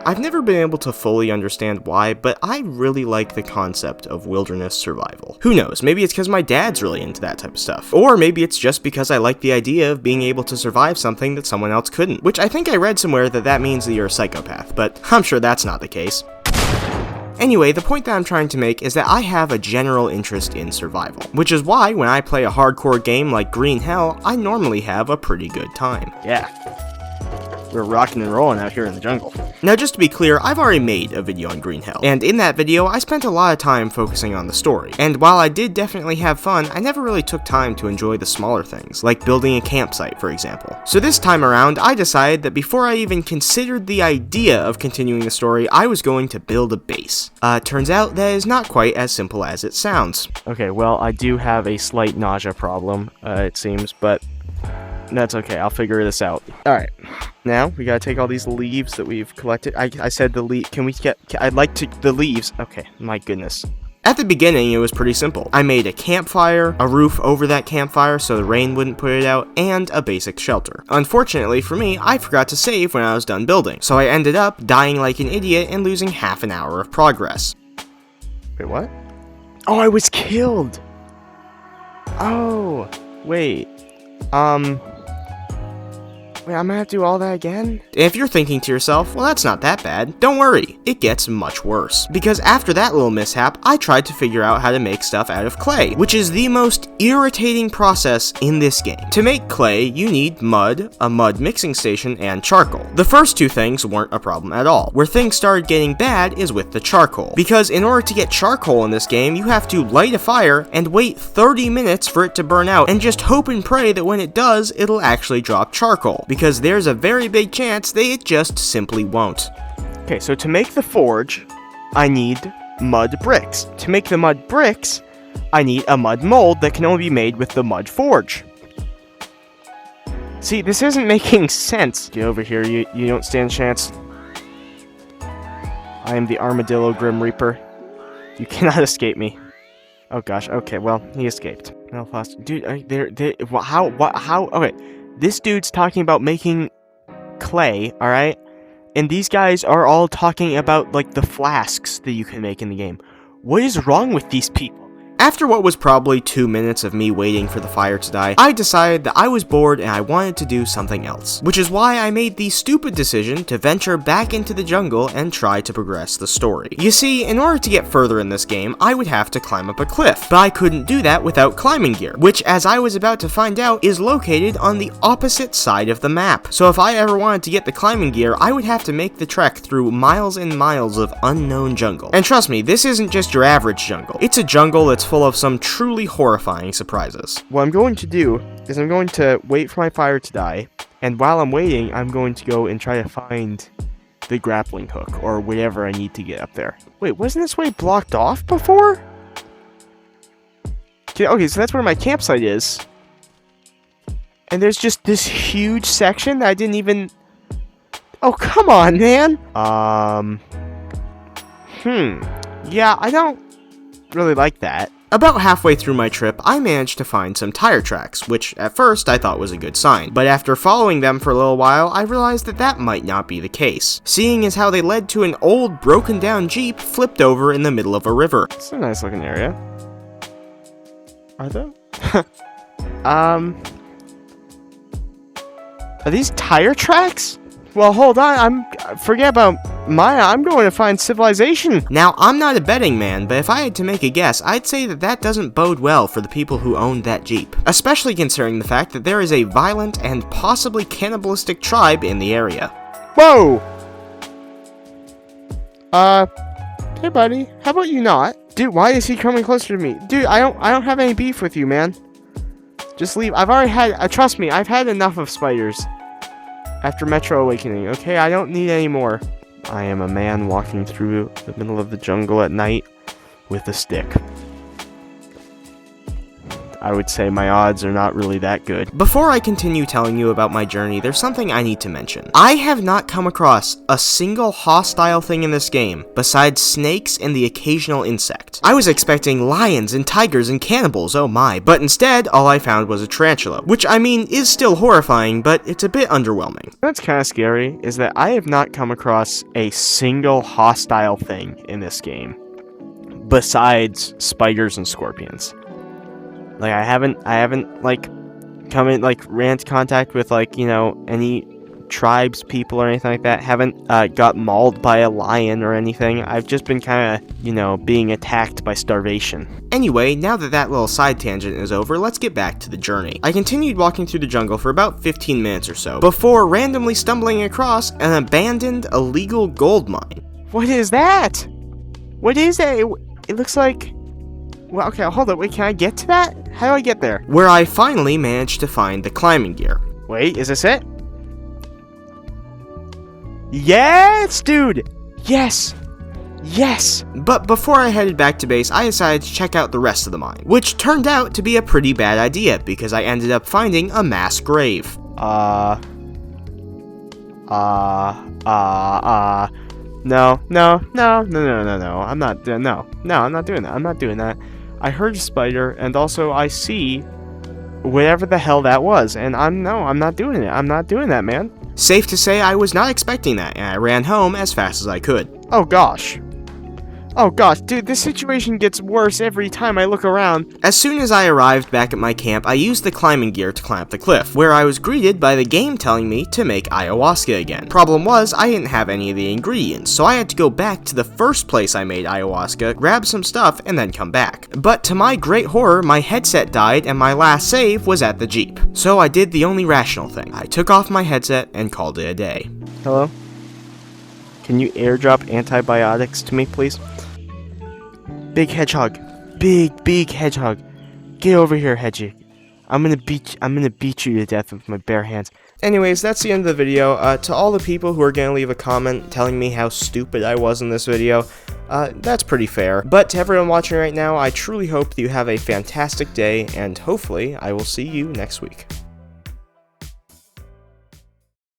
I've never been able to fully understand why, but I really like the concept of wilderness survival. Who knows, maybe it's because my dad's really into that type of stuff. Or maybe it's just because I like the idea of being able to survive something that someone else couldn't, which I think I read somewhere that means that you're a psychopath, but I'm sure that's not the case. Anyway, the point that I'm trying to make is that I have a general interest in survival, which is why when I play a hardcore game like Green Hell, I normally have a pretty good time. Yeah. We're rocking and rolling out here in the jungle. Now, just to be clear, I've already made a video on Green Hell, and in that video, I spent a lot of time focusing on the story. And while I did definitely have fun, I never really took time to enjoy the smaller things, like building a campsite, for example. So this time around, I decided that before I even considered the idea of continuing the story, I was going to build a base. Turns out that is not quite as simple as it sounds. Okay, well, I do have a slight nausea problem, it seems, but that's okay, I'll figure this out. Alright, now we gotta take all these leaves that we've collected. I said the leaf. Can we get. I'd like to. The leaves. Okay, my goodness. At the beginning, it was pretty simple. I made a campfire, a roof over that campfire so the rain wouldn't put it out, and a basic shelter. Unfortunately for me, I forgot to save when I was done building, so I ended up dying like an idiot and losing half an hour of progress. Wait, what? Oh, I was killed! Oh, wait. Wait, I'm gonna have to do all that again? If you're thinking to yourself, well, that's not that bad, don't worry, it gets much worse. Because after that little mishap, I tried to figure out how to make stuff out of clay, which is the most irritating process in this game. To make clay, you need mud, a mud mixing station, and charcoal. The first two things weren't a problem at all. Where things started getting bad is with the charcoal. Because in order to get charcoal in this game, you have to light a fire and wait 30 minutes for it to burn out, and just hope and pray that when it does, it'll actually drop charcoal. Because there's a very big chance that it just simply won't. Okay, so to make the forge, I need mud bricks. To make the mud bricks, I need a mud mold that can only be made with the mud forge. See, this isn't making sense. Get over here, you don't stand a chance. I am the Armadillo Grim Reaper. You cannot escape me. Oh gosh, okay, well, he escaped. No, dude, how, okay. This dude's talking about making clay, alright? And these guys are all talking about, like, the flasks that you can make in the game. What is wrong with these people? After what was probably 2 minutes of me waiting for the fire to die, I decided that I was bored and I wanted to do something else. Which is why I made the stupid decision to venture back into the jungle and try to progress the story. You see, in order to get further in this game, I would have to climb up a cliff, but I couldn't do that without climbing gear, which, as I was about to find out, is located on the opposite side of the map. So if I ever wanted to get the climbing gear, I would have to make the trek through miles and miles of unknown jungle. And trust me, this isn't just your average jungle. It's a jungle that's full of some truly horrifying surprises. What I'm going to do is I'm going to wait for my fire to die, and while I'm waiting, I'm going to go and try to find the grappling hook, or whatever I need to get up there. Wait, wasn't this way blocked off before? Okay, so that's where my campsite is. And there's just this huge section that I didn't even... Oh, come on, man! Yeah, I don't really like that. About halfway through my trip, I managed to find some tire tracks, which at first I thought was a good sign, but after following them for a little while, I realized that that might not be the case, seeing as how they led to an old broken down Jeep flipped over in the middle of a river. It's a nice looking area. Are they? Are these tire tracks? Well, hold on, forget about Maya, I'm going to find civilization. Now, I'm not a betting man, but if I had to make a guess, I'd say that that doesn't bode well for the people who owned that Jeep. Especially considering the fact that there is a violent and possibly cannibalistic tribe in the area. Whoa! Hey buddy, how about you not? Dude, why is he coming closer to me? Dude, I don't have any beef with you, man. Just leave. I've already had, trust me, I've had enough of spiders. After Metro Awakening, okay? I don't need any more. I am a man walking through the middle of the jungle at night with a stick. I would say my odds are not really that good. Before I continue telling you about my journey, there's something I need to mention. I have not come across a single hostile thing in this game, besides snakes and the occasional insect. I was expecting lions and tigers and cannibals, oh my, but instead, all I found was a tarantula, which I mean is still horrifying, but it's a bit underwhelming. What's kind of scary is that I have not come across a single hostile thing in this game, besides spiders and scorpions. Like, I haven't, like, come in, like, ran into contact with, like, you know, any tribes people or anything like that. Haven't got mauled by a lion or anything. I've just been kind of, you know, being attacked by starvation. Anyway, now that that little side tangent is over, let's get back to the journey. I continued walking through the jungle for about 15 minutes or so, before randomly stumbling across an abandoned illegal gold mine. What is that? What is that? It looks like... Well, okay, hold up. Wait, can I get to that? How do I get there? Where I finally managed to find the climbing gear. Wait, is this it? Yes, dude! Yes! Yes! But before I headed back to base, I decided to check out the rest of the mine, which turned out to be a pretty bad idea because I ended up finding a mass grave. No, I'm not doing that. I'm not doing that. I heard a spider, and also I see whatever the hell that was, and I'm not doing it. I'm not doing that, man. Safe to say I was not expecting that, and I ran home as fast as I could. Oh gosh. Oh gosh, dude, this situation gets worse every time I look around. As soon as I arrived back at my camp, I used the climbing gear to climb up the cliff, where I was greeted by the game telling me to make ayahuasca again. Problem was, I didn't have any of the ingredients, so I had to go back to the first place I made ayahuasca, grab some stuff, and then come back. But to my great horror, my headset died and my last save was at the Jeep. So I did the only rational thing. I took off my headset and called it a day. Hello? Can you airdrop antibiotics to me, please? Big hedgehog. Big hedgehog. Get over here, Hedgie. I'm gonna beat you to death with my bare hands. Anyways, that's the end of the video. To all the people who are gonna leave a comment telling me how stupid I was in this video, that's pretty fair. But to everyone watching right now, I truly hope that you have a fantastic day, and hopefully I will see you next week.